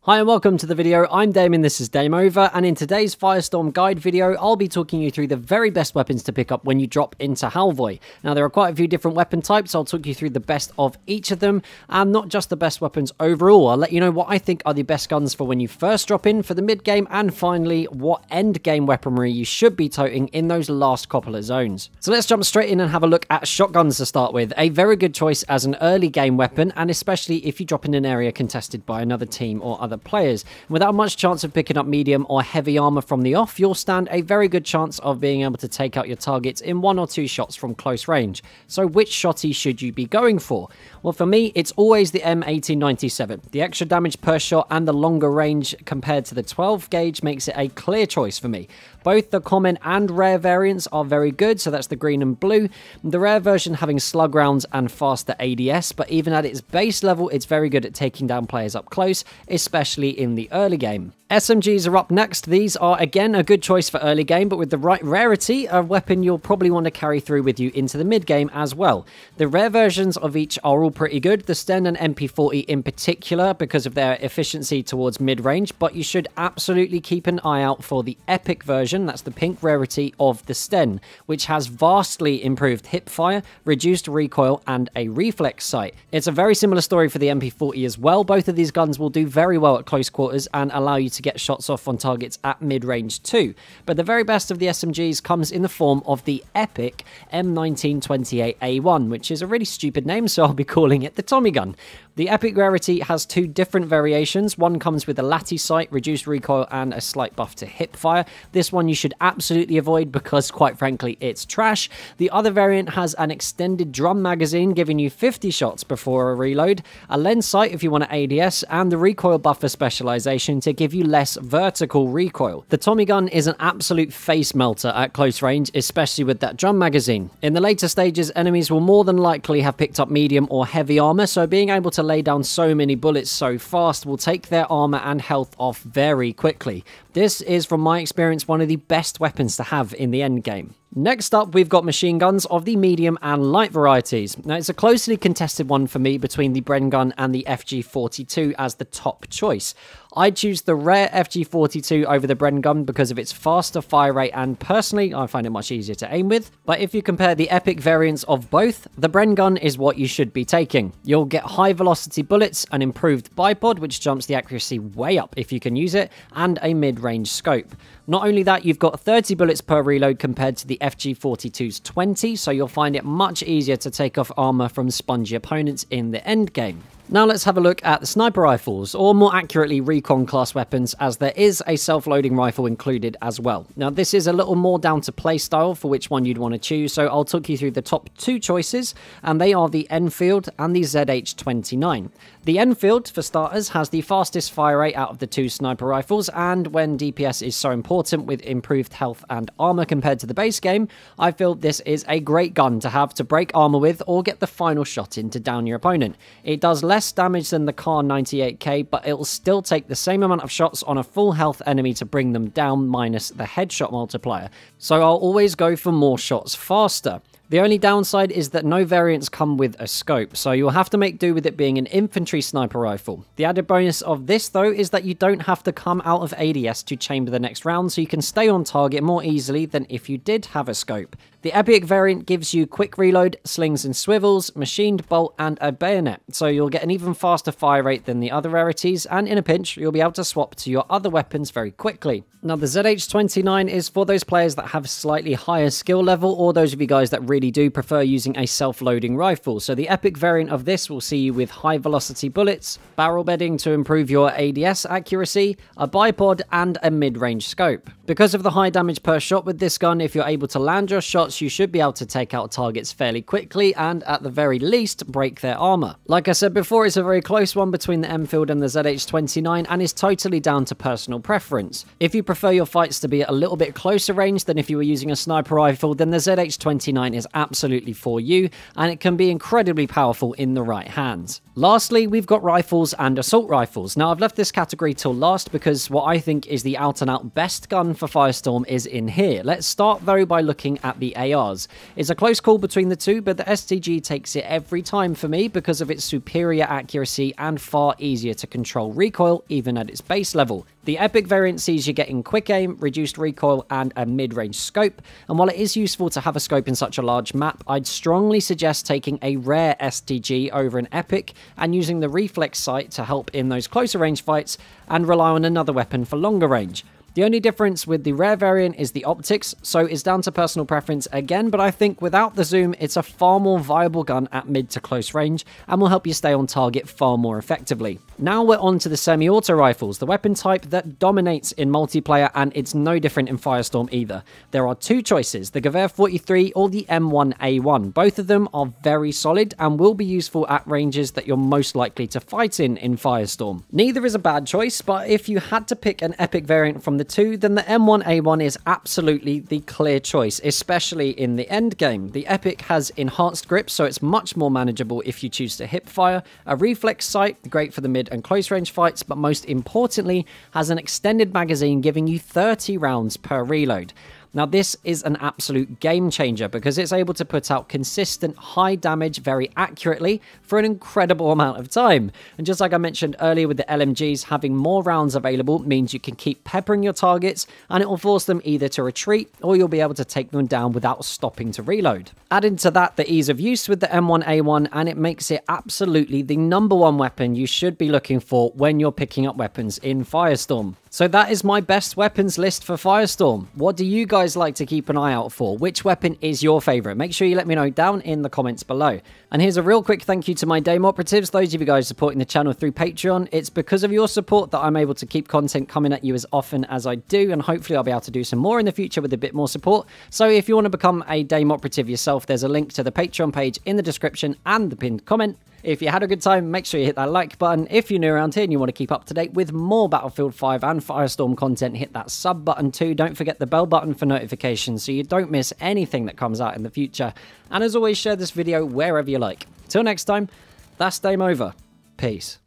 Hi and welcome to the video. I'm Damon, this is Dame Over, and in today's Firestorm guide video, I'll be talking you through the very best weapons to pick up when you drop into Halvoy. Now, there are quite a few different weapon types. I'll talk you through the best of each of them, and not just the best weapons overall. I'll let you know what I think are the best guns for when you first drop in for the mid-game, and finally, what end-game weaponry you should be toting in those last couple of zones. So let's jump straight in and have a look at shotguns to start with. A very good choice as an early game weapon, and especially if you drop in an area contested by another team or other players. Without much chance of picking up medium or heavy armor from the off, you'll stand a very good chance of being able to take out your targets in 1 or 2 shots from close range. So which shotty should you be going for? Well, for me, it's always the M1897. The extra damage per shot and the longer range compared to the 12 gauge makes it a clear choice for me. Both the common and rare variants are very good, so that's the green and blue. The rare version having slug rounds and faster ADS, but even at its base level, it's very good at taking down players up close, especially in the early game. SMGs are up next. These are again a good choice for early game, but with the right rarity, a weapon you'll probably want to carry through with you into the mid game as well. The rare versions of each are all pretty good, the Sten and MP40 in particular because of their efficiency towards mid-range, but you should absolutely keep an eye out for the epic version, that's the pink rarity of the Sten, which has vastly improved hipfire, reduced recoil, and a reflex sight. It's a very similar story for the MP40 as well. Both of these guns will do very well at close quarters and allow you to get shots off on targets at mid-range too. But the very best of the SMGs comes in the form of the epic M1928A1, which is a really stupid name, so I'll be calling it the Tommy gun. The epic rarity has 2 different variations. One comes with a latty sight, reduced recoil, and a slight buff to hipfire. This one you should absolutely avoid because, quite frankly, it's trash. The other variant has an extended drum magazine, giving you 50 shots before a reload, a lens sight if you want to ADS, and the recoil buffer specialization to give you less vertical recoil. The Tommy gun is an absolute face melter at close range, especially with that drum magazine. In the later stages, enemies will more than likely have picked up medium or heavy armor, so being able to lay down so many bullets so fast will take their armor and health off very quickly. This is, from my experience, one of the best weapons to have in the end game. Next up, we've got machine guns of the medium and light varieties. Now, it's a closely contested one for me between the Bren gun and the FG42 as the top choice. I choose the rare FG42 over the Bren gun because of its faster fire rate, and personally, I find it much easier to aim with. But if you compare the epic variants of both, the Bren gun is what you should be taking. You'll get high velocity bullets, an improved bipod, which jumps the accuracy way up if you can use it, and a mid-range scope. Not only that, you've got 30 bullets per reload compared to the FG42's 20, so you'll find it much easier to take off armor from spongy opponents in the end game. Now let's have a look at the sniper rifles, or more accurately recon class weapons, as there is a self-loading rifle included as well. Now this is a little more down to playstyle for which one you'd want to choose, so I'll talk you through the top 2 choices, and they are the Enfield and the ZH29. The Enfield, for starters, has the fastest fire rate out of the 2 sniper rifles, and when DPS is so important with improved health and armor compared to the base game, I feel this is a great gun to have to break armor with or get the final shot in to down your opponent. It does less damage than the Kar 98K, but it'll still take the same amount of shots on a full health enemy to bring them down minus the headshot multiplier. So I'll always go for more shots faster. The only downside is that no variants come with a scope, so you'll have to make do with it being an infantry sniper rifle. The added bonus of this, though, is that you don't have to come out of ADS to chamber the next round, so you can stay on target more easily than if you did have a scope. The epic variant gives you quick reload, slings and swivels, machined bolt, and a bayonet, so you'll get an even faster fire rate than the other rarities, and in a pinch, you'll be able to swap to your other weapons very quickly. Now, the ZH29 is for those players that have slightly higher skill level, or those of you guys that really do prefer using a self-loading rifle. So the epic variant of this will see you with high velocity bullets, barrel bedding to improve your ADS accuracy, a bipod, and a mid-range scope. Because of the high damage per shot with this gun, if you're able to land your shots, you should be able to take out targets fairly quickly and, at the very least, break their armor. Like I said before, it's a very close one between the Enfield and the ZH29 and is totally down to personal preference. If you prefer your fights to be at a little bit closer range than if you were using a sniper rifle, then the ZH29 is absolutely for you, and it can be incredibly powerful in the right hands. Lastly, we've got rifles and assault rifles. Now, I've left this category till last because what I think is the out-and-out best gun for Firestorm is in here. Let's start, though, by looking at the ARs. It's a close call between the two, but the STG takes it every time for me because of its superior accuracy and far easier to control recoil even at its base level. The Epic variant sees you getting quick aim, reduced recoil, and a mid-range scope, and while it is useful to have a scope in such a large map, I'd strongly suggest taking a rare STG over an Epic and using the reflex sight to help in those closer range fights and rely on another weapon for longer range. The only difference with the rare variant is the optics, so it's down to personal preference again, but I think without the zoom, it's a far more viable gun at mid to close range and will help you stay on target far more effectively. Now we're on to the semi-auto rifles, the weapon type that dominates in multiplayer, and it's no different in Firestorm either. There are two choices, the Gewehr 43 or the M1A1. Both of them are very solid and will be useful at ranges that you're most likely to fight in Firestorm. Neither is a bad choice, but if you had to pick an Epic variant from the two, then the M1A1 is absolutely the clear choice, especially in the end game. The Epic has enhanced grip, so it's much more manageable if you choose to hip fire, a reflex sight, great for the mid and close range fights, but most importantly, has an extended magazine giving you 30 rounds per reload. Now this is an absolute game changer because it's able to put out consistent high damage very accurately for an incredible amount of time. And just like I mentioned earlier with the LMGs, having more rounds available means you can keep peppering your targets and it will force them either to retreat or you'll be able to take them down without stopping to reload. Add into that the ease of use with the M1A1 and it makes it absolutely the #1 weapon you should be looking for when you're picking up weapons in Firestorm. So that is my best weapons list for Firestorm. What do you guys like to keep an eye out for? Which weapon is your favourite? Make sure you let me know down in the comments below. And here's a real quick thank you to my Dame Operatives, those of you guys supporting the channel through Patreon. It's because of your support that I'm able to keep content coming at you as often as I do, and hopefully I'll be able to do some more in the future with a bit more support. So if you want to become a Dame Operative yourself, there's a link to the Patreon page in the description and the pinned comment. If you had a good time, make sure you hit that like button. If you're new around here and you want to keep up to date with more Battlefield 5 and Firestorm content, hit that sub button too. Don't forget the bell button for notifications so you don't miss anything that comes out in the future. And as always, share this video wherever you like. Till next time, that's Dame over. Peace.